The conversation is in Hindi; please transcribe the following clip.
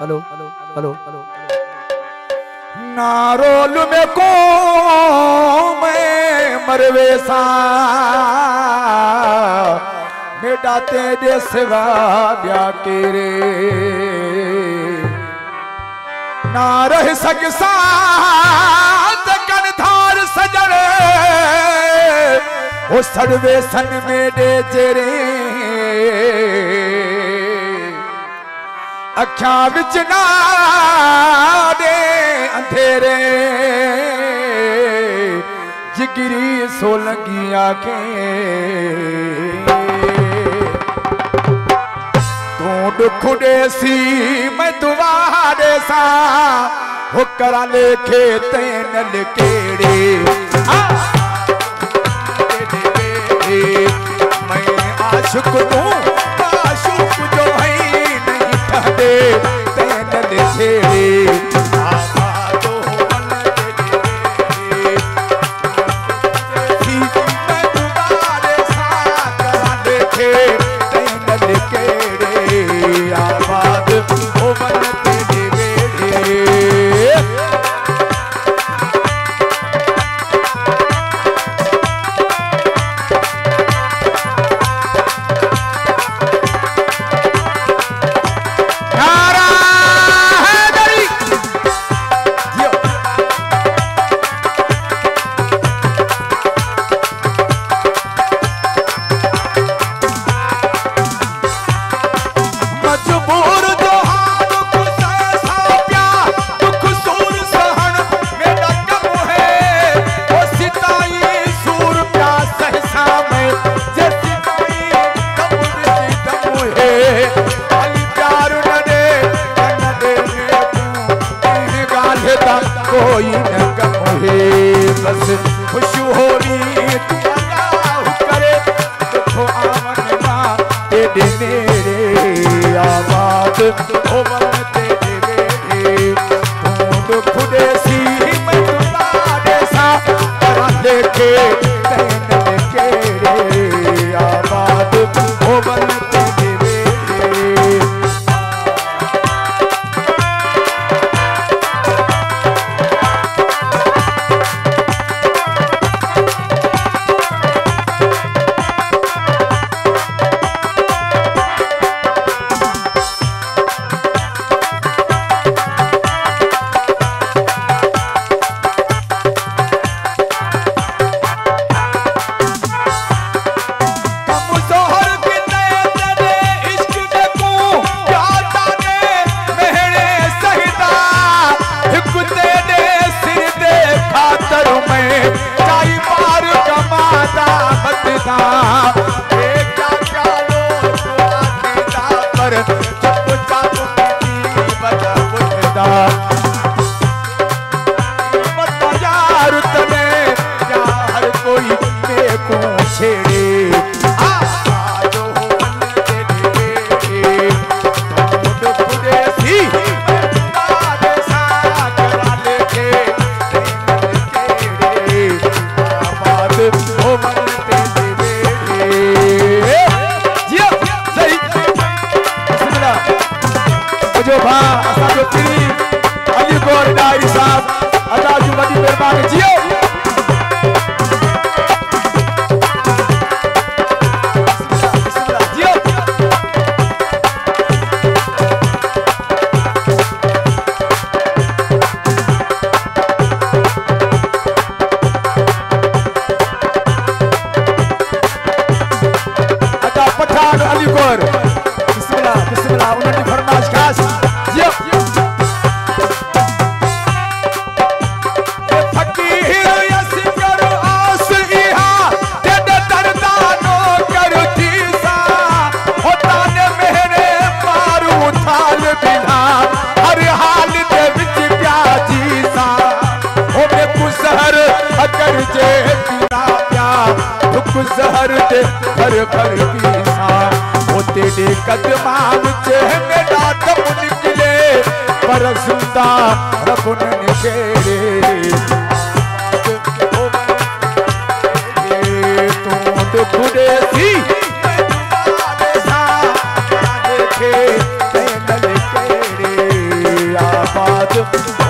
हेलो हेलो हेलो हेलो नारोल में को मैं मरवेसा बेटा तेरे सिवा ब्या के रे ना रह सकसा कनधार सजरे वो सड़वे सन में दे जेरे अख्या विच ना दे अंधेरे जिगरी सोलंगी आखे तू दुख देसी मैं दुआरे सा हो करा लेखे तेन केड़े मैं आशुक तू आशुक जो है नहीं ठहरे तेन छेड़े कोई न कहे बस खुश होली करे देखो आवन ना तेरे मेरे आबाद ओवन तेरे मेरे तू खुदे सी मैं तुम्हारे सा करा देखे तेन के रे आबाद ओवन जहर दे हर भर पीसा वो तेरे कदमा विच मेरा दम निकले पर जिंदा रब ने निखेरे तू खुदे सी देखे तेन केरे साथ